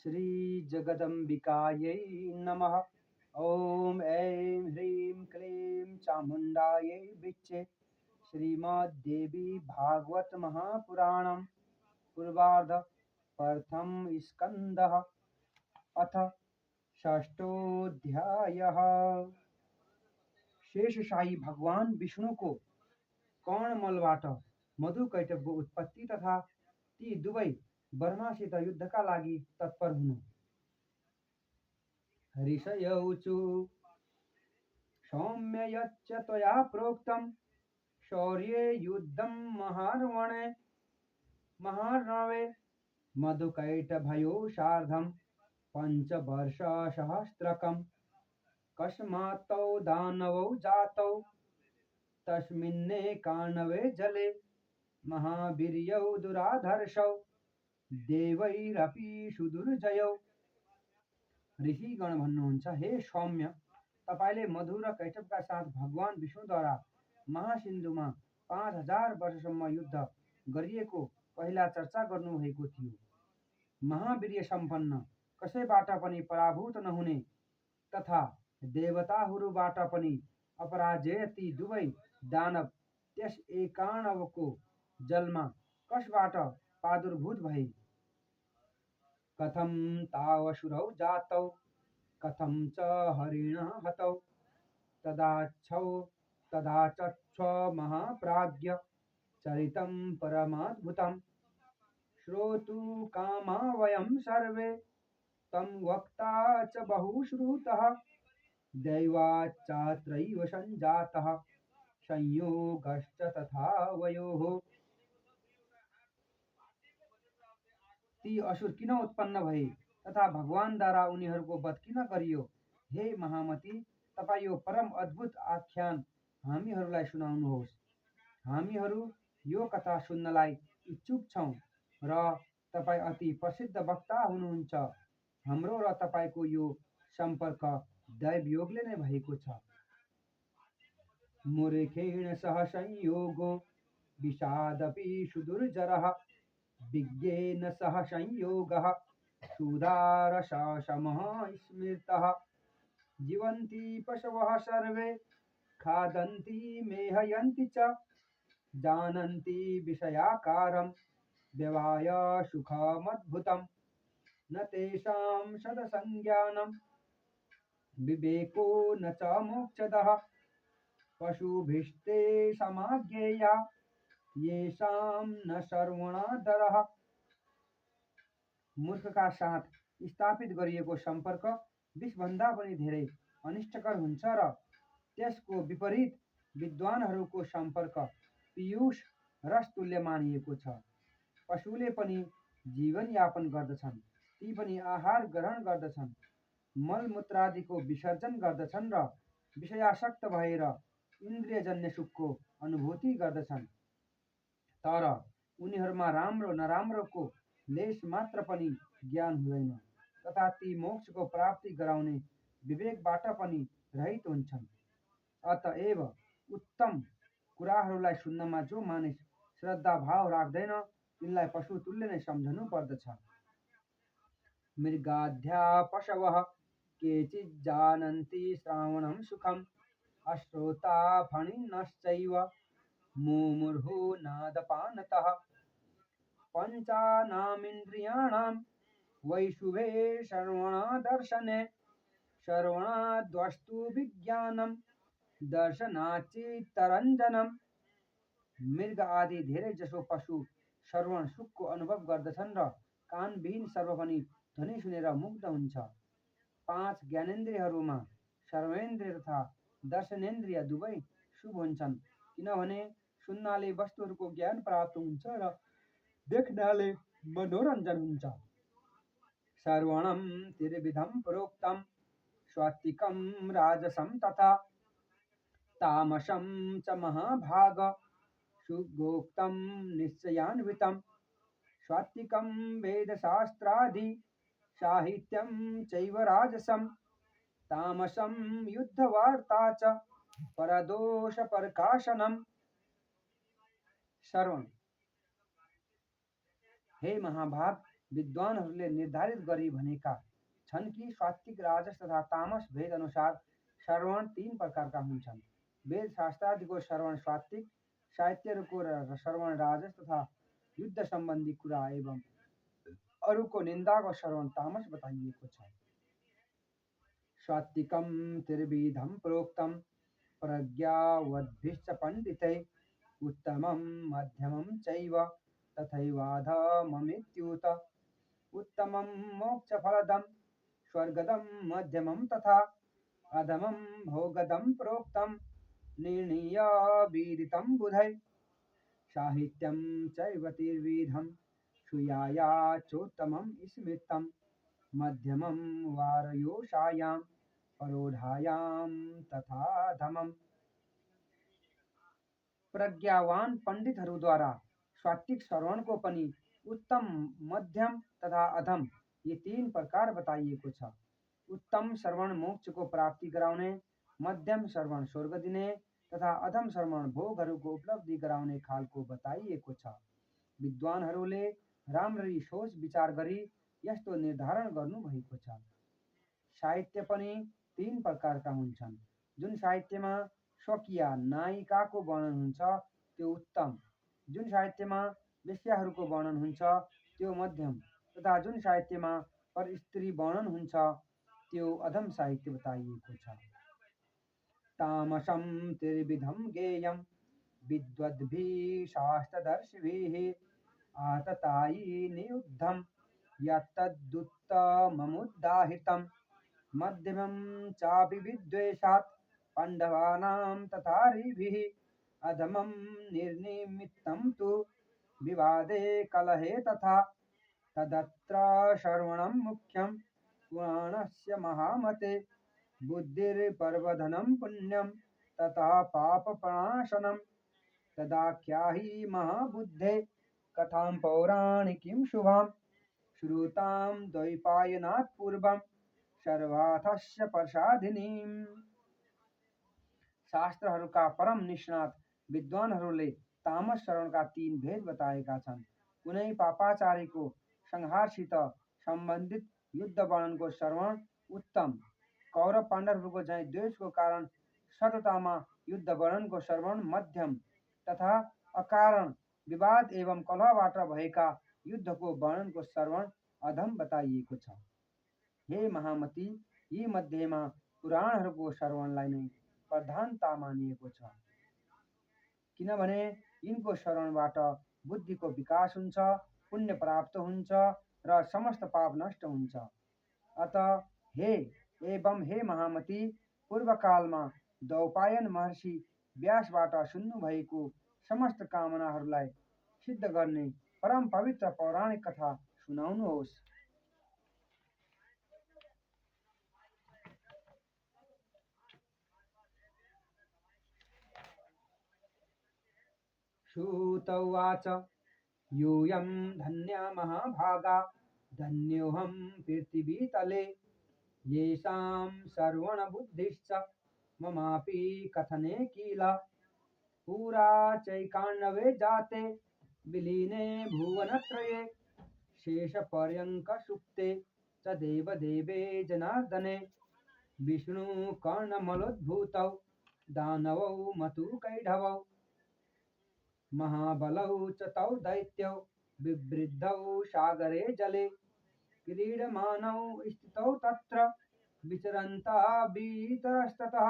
श्री जगदम्बिकायै नमः। ॐ ऐं ह्रीं क्लीं चामुण्डायै विच्चे श्रीमद्देवी भागवत महापुराणं पूर्वार्ध प्रथम स्कंदः अथ षष्ठोऽध्यायः। शेषशायी भगवान विष्णु को कर्णमलबाट मधु कैटभको उत्पत्ति तथा ती दुवै ब्रह्मासित युद्धका लागि तत्पर हुनु। ऋषयौचु सौम्य यच्च त्वया प्रोक्तं शौर्ये युद्धं महार्णवे मधुकैटभयो सार्धं पञ्चवर्षसहस्रकम् कस्मात्तौ दानवौ जातौ तस्मिन्नेकार्णवे जले महावीर्यौ दुराधर्षौ देवैरपि सुदुर्जयौ। ऋषिगण भन्नुहुन्छ, हे सौम्य, तपाईले मधु र कैटभका साथ भगवान विष्णुद्वारा महासिन्धुमा 5000 वर्षसम्म युद्ध गरिएको पहिला चर्चा गर्नुभएको थियो। महावीर्य सम्पन्न, कसैबाट पनि पराभूत नहुने तथा देवताहरूबाट पनि अपराजेय ती दुवै दानव त्यस एकार्णवको जलमा कसबाट प्रादुर्भूत भए? कथं तावसुरौ जातौ कथं च हरिणः हतौ तदाचक्ष महाप्राज्ञ चरितं परमाद्भुतं श्रोतुकामा वयं सर्वे तं वक्ता च बहुश्रुतः दैवाच्चात्रैव संजातः संयोगश्च तथा वयोः। ती असुर किन उत्पन्न भए तथा भगवानद्वारा उनीहरूको वध किन गरियो? हे महामती, तपाईँ यो परम अद्भुत आख्यान हामीहरूलाई सुनाउनुहोस्। हामीहरू यो कथा सुन्नलाई इच्छुक छौं र तपाईँ अति प्रसिद्ध वक्ता हुनुहुन्छ। हाम्रो र तपाईको यो सम्पर्क दैवयोगले नै भएको छ। मूर्खेण सह संयोगो विषादपि सुदुर्जरः विज्ञेन सह संयोगः सुधारसमः स्मृतः जीवन्ति पशवः सर्वे खादन्ति मेहयन्ति च जानन्ति विषयाकारं व्यवाय सुखमद्भुतं न तेषां सदसंज्ञानं विवेको न च मोक्षदः पशुभिस्ते समाज्ञेया येषां न श्रवणादरः। मूर्खका साथ स्थापित गरिएको सम्पर्क विषभन्दा पनि धेरै अनिष्टकर हुन्छ र त्यसको विपरीत विद्वानहरूको सम्पर्क पीयूष रस तुल्य मानिएको छ। पशुले पनि जीवन यापन गर्दछन्, ती पनि आहार ग्रहण गर्दछन्, मलमूत्रादिको विसर्जन गर्दछन् र विषयासक्त भएर इन्द्रियजन्य सुखको अनुभूति गर्दछन्। तर उनीहरूमा राम्रो नराम्रोको लेश मात्र पनि ज्ञान हुँदैन तथा ती मोक्षको प्राप्ति गराउने विवेकबाट पनि रहित हुन्छन्। अतएव उत्तम कुराहरूलाई सुन्नमा जो मानिस श्रद्धा भाव राख्दैन तिनलाई पशु तुल्य नै सम्झनु पर्दछ। मृगाद्या पशवः केचिज्जानन्ति श्रावणं सुखम् अश्रोता फणिनश्चैव मुमुर्हु नादपानतः पञ्चानामिन्द्रियाणां वैशुभे श्रवणादर्शने श्रवणाद्वस्तु विज्ञानं दर्शनाच्चित्तरञ्जनम्। मृग आदि धेरै जसो पशु श्रवण सुखको अनुभव गर्दछन् र कानविहीन सर्व पनि ध्वनि सुनेर मुग्ध हुन्छ। 5 ज्ञानेन्द्रियहरूमा श्रवणेन्द्रिय तथा दर्शनेन्द्रिय दुवै शुभ हुन्छन्, किनभने सुन्नाले वस्तुहरूको ज्ञान प्राप्त हुन्छ र देख्नाले मनोरञ्जन हुन्छ। श्रवणं त्रिविधं प्रोक्तं सात्विकं राजसं तथा तामसं च महाभाग सुगोक्तं निश्चयान्वितं सात्विकं वेदशास्त्रादि साहित्यं चैव राजसं तामसं युद्धवार्ता च परदोष प्रकाशनम्। श्रवण, हे महाभाग, विद्वानहरूले निर्धारित गरी भनेका छन् कि सात्विक राजस तथा तामस भेद अनुसार श्रवण 3 प्रकारका हुन्छन्। वेद शास्त्रादिको श्रवण सात्विक, साहित्यहरूको श्रवण राजस तथा युद्ध सम्बन्धी कुरा एवं अरूको निन्दाको श्रवण तामस बताइएको छ। सात्विकं त्रिविधं प्रोक्तं प्रज्ञावद्भिश्च पण्डितैः, उत्तमं मध्यमं चैव तथैवाधममित्युत। उत्तमं मोक्षफलदं स्वर्गदं मध्यमं तथा अधमं भोगदं प्रोक्तं निर्णीय विदितं बुधैः। साहित्यं चैव त्रिविधं सूयाया चोत्तमं स्मृतं, मध्यमं वारयोषायां परोढायां तथाधमम्। प्रज्ञावान पण्डितहरूद्वारा सात्विक श्रवण को पनि उत्तम, मध्यम तथा अधम ये 3 प्रकार बताइएको छ। उत्तम श्रवण मोक्ष को प्राप्ति गराउने, मध्यम श्रवण स्वर्ग दिने तथा अधम श्रवण भोगहरूको उपलब्धि गराउने खालको बताइएको छ। विद्वानहरूले राम्ररी सोच विचार गरी यस्तो निर्धारण गर्नुभएको छ। साहित्य पनि 3 प्रकारका हुन्छन्। जुन साहित्यमा स्वकीय नायिकाको वर्णन हुन्छ त्यो उत्तम, जुन साहित्यमा वेश्याहरूको वर्णन हुन्छ त्यो मध्यम तथा जुन साहित्यमा परस्त्री वर्णन हुन्छ त्यो अधम साहित्य बताइएको छ। तामसं त्रिविधं गेयं विद्वद्भिः शास्त्रदर्शिभिः, आततायी नियुद्धं यत्तदुत्तममुदाहृतं। मध्यमं चापि विद्वेषात् पाण्डवानां तथारिभिः, अधमं निर्निमित्तं तु विवादे कलहे तथा। तदत्र श्रवणं मुख्यं पुराणस्य महामते, बुद्धिर्प्रवर्धनं पुण्यं तथा पापप्रणाशनं। तदाख्याहि महाबुद्धे कथां पौराणिकीं शुभां, श्रुतां द्वैपायनात् पूर्वं सर्वार्थस्य प्रसादिनीम्। शास्त्रहरूका परम निष्णात विद्वानहरूले तामस श्रवणका 3 भेद बताएका छन्। कुनै पापाचारीको संहारसित सम्बन्धित युद्ध वर्णनको श्रवण उत्तम, कौरव पाण्डवहरूको झैं द्वेषको कारण सततामा युद्ध वर्णनको श्रवण मध्यम तथा अकारण विवाद एवं कलहबाट भएका युद्धको वर्णनको श्रवण अधम बताइएको छ। हे महामती, यी मध्येमा पुराणहरूको श्रवणलाई नै प्रधानता मानिएको छ, किनभने यिनको श्रवणबाट बुद्धिको विकास हुन्छ, पुण्य प्राप्त हुन्छ र समस्त पाप नष्ट हुन्छ। अत हे महामती, पूर्वकालमा द्वैपायन महर्षि व्यासबाट सुन्नुभएको समस्त कामनाहरूलाई सिद्ध गर्ने परम पवित्र पौराणिक कथा सुनाउनुहोस्। सूत उवाच यूयं धन्या महाभागा धन्योऽहं पृथिवीतले, येषां श्रवणबुद्धिश्च ममापि कथने किल। पुरा चैकाण्डवे जाते विलीने भुवनत्रये, शेषपर्यङ्कसुप्ते च देवदेवे जनार्दने। विष्णुकर्णमलोद्भूतौ दानवौ मतुकैढवौ, महाबलौ च तौ दैत्यौ विवृद्धौ सागरे जले। क्रीडमानौ स्थितौ तत्र विचरन्तः भीतरस्ततः,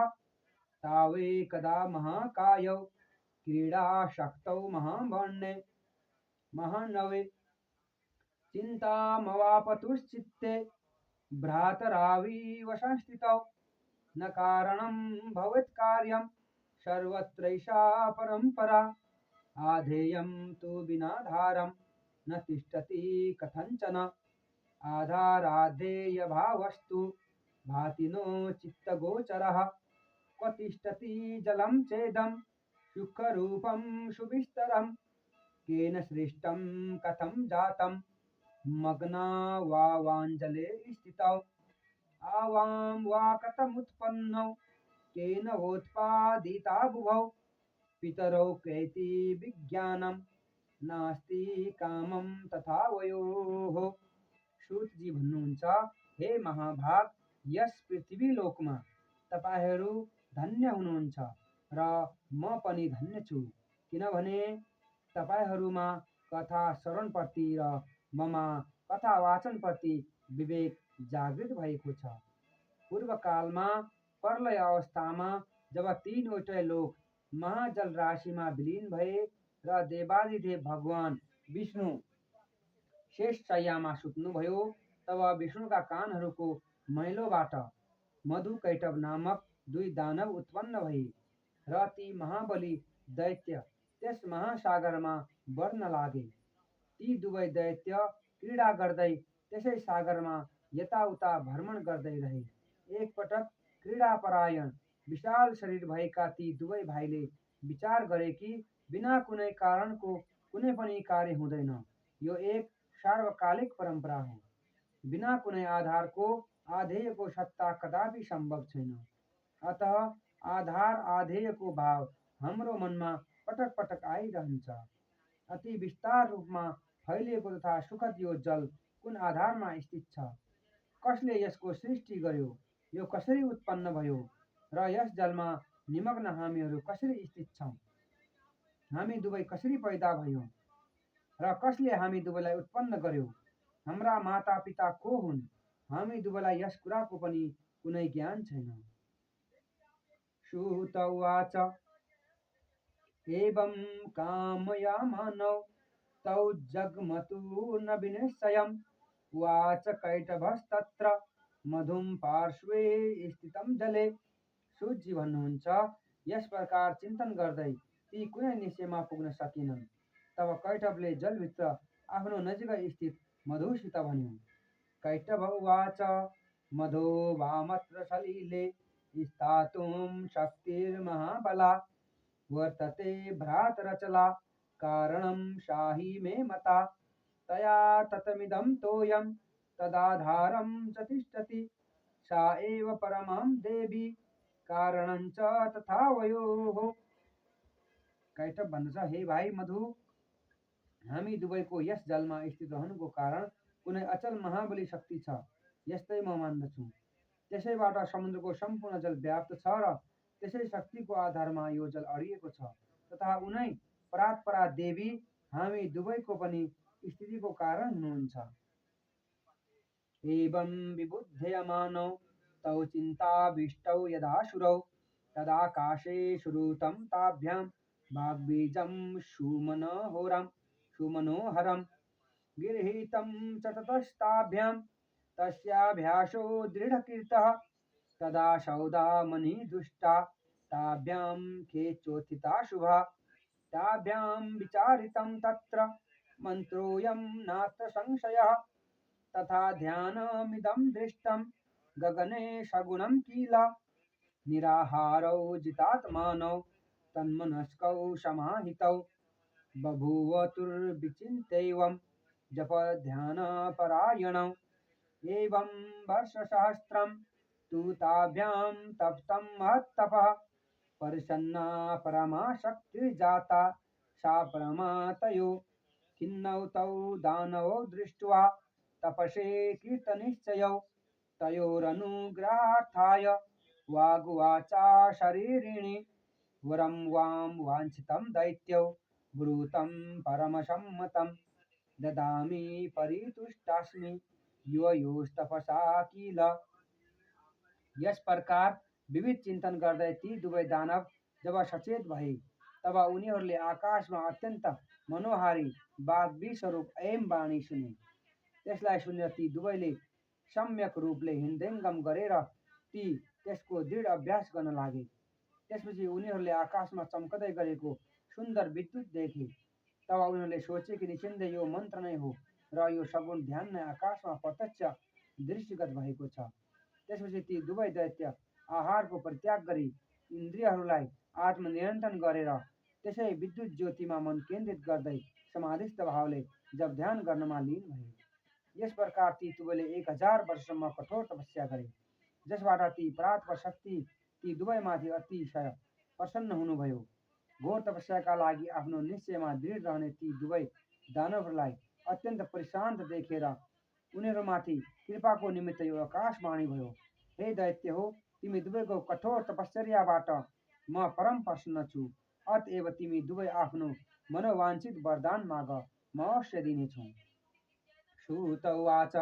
तावेकदा महाकायौ क्रीडाशक्तौ महानवे। चिन्तामवापतुश्चित्ते भ्रातराविव संस्थितौ, न कारणं भवेत्कार्यं सर्वत्रैषा परम्परा। आधेयं तु विनाधारं न तिष्ठति कथञ्चन, आधाराधेयभावस्तु भाति नो चित्तगोचरः। क्व तिष्ठति जलं चेदं सुखरूपं सुविस्तरं, केन सृष्टं कथं जातं मग्ना वावाञ्जले स्थितौ। आवां वा कथमुत्पन्नौ केन वोत्पादिता बुभौ, पितरौ कैति विज्ञानं नास्ति कामं तथा वयोः। सूतजी भन्नुहुन्छ, हे महाभाग, यस पृथ्वीलोकमा तपाईँहरू धन्य हुनुहुन्छ र म पनि धन्य छु, किनभने तपाईँहरूमा कथा श्रवणप्रति र ममा कथा वाचनप्रति विवेक जागृत भएको छ। पूर्वकालमा प्रलय अवस्थामा जब तीनवटै लोक महाजल राशिमा विलिन भए र देवादिदेव भगवान विष्णु शेष शय्यामा सुत्नुभयो, तब विष्णुका कानहरूको मैलोबाट मधुकैटभ नामक दुई दानव उत्पन्न भए र ती महाबली दैत्य त्यस महासागरमा बढ्न लागे। ती दुवै दैत्य क्रीडा गर्दै त्यसै सागरमा यताउता भ्रमण गर्दै रहे। एकपटक क्रीडापरायण विशाल शरीर भएका ती दुवै भाइले विचार गरे कि बिना कुनै कारणको कुनै पनि कार्य हुँदैन। यो एक सार्वकालिक परम्परा हो। बिना कुनै आधारको आधेयको सत्ता कदापि सम्भव छैन। अतः आधार आधेयको भाव हाम्रो मनमा पटक पटक आइरहन्छ। अति विस्तार रूपमा फैलिएको तथा सुखद यो जल कुन आधारमा स्थित छ? कसले यसको सृष्टि गर्यो? यो कसरी उत्पन्न भयो र यस जलमा निमग्न हामीहरू कसरी स्थित छौँ? हामी दुवै कसरी पैदा भयौँ र कसले हामी दुवैलाई उत्पन्न गर्यो? हाम्रा माता पिता को हुन्? हामी दुवैलाई यस कुराको पनि कुनै ज्ञान छैन। सूत उवाच एवं कामयामानौ तौ जग्मतु न विनिश्चयम् उवाच कैटभस्तत्र मधुम पार्श्वे स्थितं जले। सूतजी भन्नुहुन्छ, यस प्रकार चिन्तन गर्दै ती कुनै निश्चयमा पुग्न सकेनन्। तब कैटभले जलभित्र आफ्नो नजिकै स्थित मधुसित भन्यो। कैटभ उवाच मधो वामत्र सलिले स्थातुं शक्तिर्महाबला वर्तते भ्रातरचला कारणं शाहि मे मता तया ततमिदं तोयं तदाधारं च तिष्ठति सा एव परमां देवी कारणं च तथा वयोः। कैटभ भन्दछ, हे भाइ मधु, हामी दुवैको यस जलमा स्थित रहनुको कारण कुनै अचल महाबली शक्ति छ, यस्तै म मान्दछु। त्यसैबाट समुद्रको सम्पूर्ण जल व्याप्त छ र त्यसै शक्तिको आधारमा यो जल अडिएको छ तथा उनै परात्परा देवी हामी दुवैको पनि स्थितिको कारण हुनुहुन्छ। एवं विबुध्यमानौ तौ चिन्ताविष्टौ यदाशुरौ तदाकाशे श्रुतं ताभ्यां वाग्बीजं सुमनोहरं गृहीतं च ततस्ताभ्यां तस्याभ्यासो दृढकीर्तः तदा सौदामणिदुष्टा ताभ्यां केचोत्थिता शुभा ताभ्यां विचारितं तत्र मन्त्रोऽयं नात्र संशयः तथा ध्यानमिदं दृष्टं गगने सगुणं किल निराहारौ जितात्मानौ तन्मनस्कौ समाहितौ बभूवतुर्विचिन्त्यैवं जपध्यानपरायणौ एवं वर्षसहस्रं तु ताभ्यां तप्तं महत्तपः परिसन्ना परमा शक्तिर्जाता सा परमा तयो खिन्नौ तौ दानवौ दृष्ट्वा तपसे कृतनिश्चयौ तयोरनुग्रहार्थाय वागुवाचा शरीरिणि वरं वां वाञ्छितं दैत्यौ ब्रूतं परमसम्मतं ददामि परितुष्टास्मि युवयोस्तपसा किल। यस प्रकार विविध चिन्तन गर्दै ती दुवै दानव जब सचेत भए तब उनीहरूले आकाशमा अत्यन्त मनोहारी वाग्विस्वरूप ऐम वाणी सुने। त्यसलाई सुनेर ती दुवैले सम्यक रूपले हृदयङ्गम गरेर त्यसको दृढ अभ्यास गर्न लागे। त्यसपछि उनीहरूले आकाशमा चम्कदै गरेको सुन्दर विद्युत देखे। तब उनीहरूले सोचे कि निस्सन्देह यो मन्त्र नै हो र यो सगुण ध्यान नै आकाशमा प्रत्यक्ष दृष्टिगत भएको छ। त्यसपछि ती दुवै दैत्य आहारको परित्याग गरी इन्द्रियहरूलाई आत्मनियन्त्रण गरेर त्यसै विद्युत ज्योतिमा मन केन्द्रित गर्दै समाधिस्थ भावले जप ध्यान गर्नमा लीन भए। यस प्रकार ती दुवैले 1000 वर्षसम्म कठोर तपस्या गरे, जसबाट ती परात्पर शक्ति ती दुवैमाथि अतिशय प्रसन्न हुनुभयो। घोर तपस्याका लागि आफ्नो निश्चयमा दृढ रहने ती दुवै दानवहरूलाई अत्यन्त परिश्रान्त देखेर उनीहरूमाथि कृपाको निमित्त यो आकाशवाणी भयो। हे दैत्य हो, तिमी दुवैको कठोर तपश्चर्याबाट म परम प्रसन्न छु। अतएव तिमी दुवै आफ्नो मनोवाञ्छित वरदान माग, म अवश्य दिनेछु। श्रुत उवाच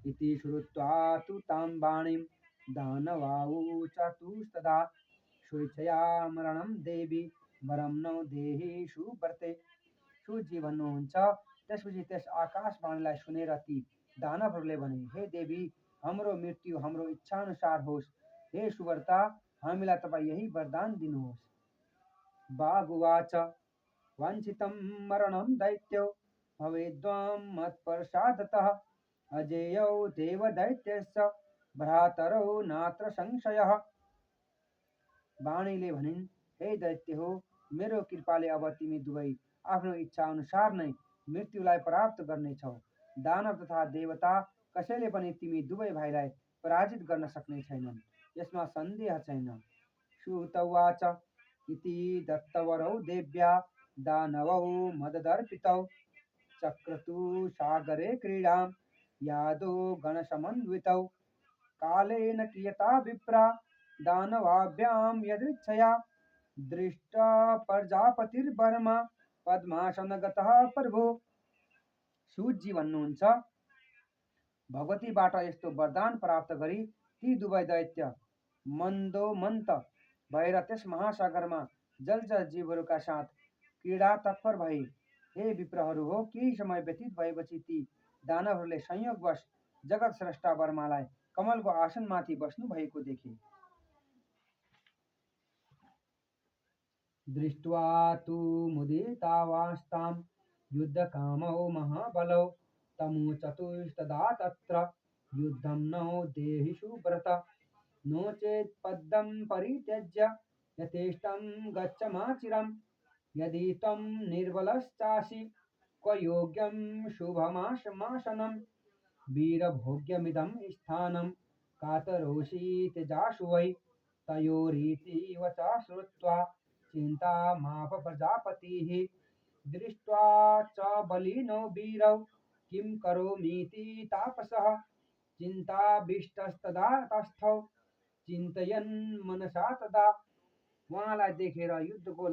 इति श्रुत्वा तु तां वाणीं दानवाऊचतुस्तदा स्वेच्छया मरणं देवी वरं नो देहि सुव्रते। सूतजी भन्नुहुन्छ, त्यसपछि त्यस आकाशवाणीलाई सुनेर ती दानवहरूले भने, हे देवी, हाम्रो मृत्यु हाम्रो इच्छाअनुसार होस्। हे सुव्रता, हामीलाई तपाईँ यही वरदान दिनुहोस्। वागुवाच वाञ्छितं मरणं दैत्यो भवेद्वां मत्प्रसादतः अजेयौ देवदैत्यस्य भ्रातरौ नात्र संशयः। वाणीले भनिन्, हे दैत्य हो, मेरो कृपाले अब तिमी दुवै आफ्नो इच्छा अनुसार नै मृत्युलाई प्राप्त गर्नेछौ। दानव तथा देवता कसैले पनि तिमी दुवै भाइलाई पराजित गर्न सक्ने छैनन्, यसमा सन्देह छैन। श्रुत उवाच इति दत्तवरौ देव्या दानवौ मददर्पितौ चक्रतु सागरे क्रीडां यादो गणसमन्वितौ कालेन कियता विप्रा दानवाभ्यां यदृच्छया दृष्टा प्रजापतिर्बर्मा पद्मासनगतः प्रभु। सूतजी भन्नुहुन्छ, भगवतीबाट यस्तो वरदान प्राप्त गरी ती दुवै दैत्य मन्दोमन्त भएर त्यस महासागरमा जलचर जीवहरूका साथ क्रीडा तत्पर भए। हे विप्रहरू हो, केही समय व्यतीत भएपछि ती दानवहरूले संयोगवश जगत स्रष्टा वर्मालाई कमलको आसनमाथि बस्नु भएको देखे। दृष्ट्वा तु मुदितावास्तां युद्धकामौ महाबलौ तमुचतुस्तदा तत्र युद्धं नो देहि सुव्रत नो चेत् पद्मं परित्यज्य यथेष्टं गच्छमाचिरं यदि त्वं निर्बलश्चासि क्व योग्यं शुभमाशमासनं वीरभोग्यमिदं स्थानं कातरोषि त्यजाशु वै। तयोरीति वचा श्रुत्वा चिन्तामाप प्रजापतिः दृष्ट्वा च बलिनो वीरौ किं करोमीति तापसः चिन्ताविष्टस्तदा तस्थौ चिन्तयन् मनसा तदा। उहाँलाई देखेर युद्धको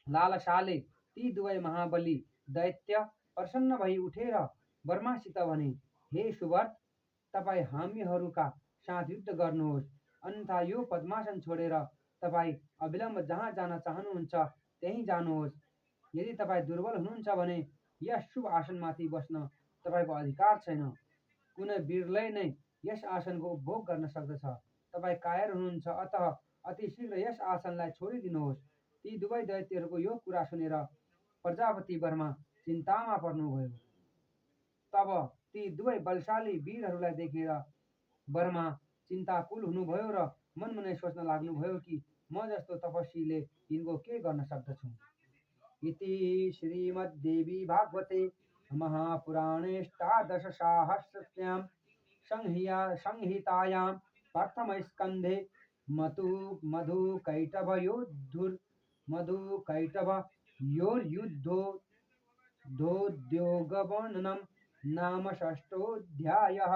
लालसाले ती दुवै महाबली दैत्य प्रसन्न भई उठेर वर्मासित भने, हे सुव्रत, तपाईँ हामीहरूका साथ युद्ध गर्नुहोस्, अन्यथा यो पद्मासन छोडेर तपाईँ अविलम्ब जहाँ जान चाहनुहुन्छ त्यहीँ जानुहोस्। यदि तपाईँ दुर्बल हुनुहुन्छ भने यस शुभ आसनमाथि बस्न तपाईँको अधिकार छैन। कुनै वीरले नै यस आसनको उपभोग गर्न सक्दछ। तपाईँ कायर हुनुहुन्छ, अतः अति शीघ्र यस आसनलाई छोडिदिनुहोस्। ती दुवै दैत्यहरूको यो कुरा सुनेर प्रजापति वर्मा चिन्तामा पर्नुभयो। तब ती दुवै बलशाली वीरहरूलाई देखेर वर्मा चिन्ताकुल हुनुभयो र मनमनै सोच्न लाग्नुभयो कि म जस्तो तपस्वीले यिनको के गर्न सक्दछु। इति श्रीमद्देवी भागवते महापुराणेष्टादशसाहस्रस्यां संहितायां प्रथमस्कन्धे मधुकैटभयोर्युद्धोद्योगवर्णनं नाम षष्ठोऽध्यायः।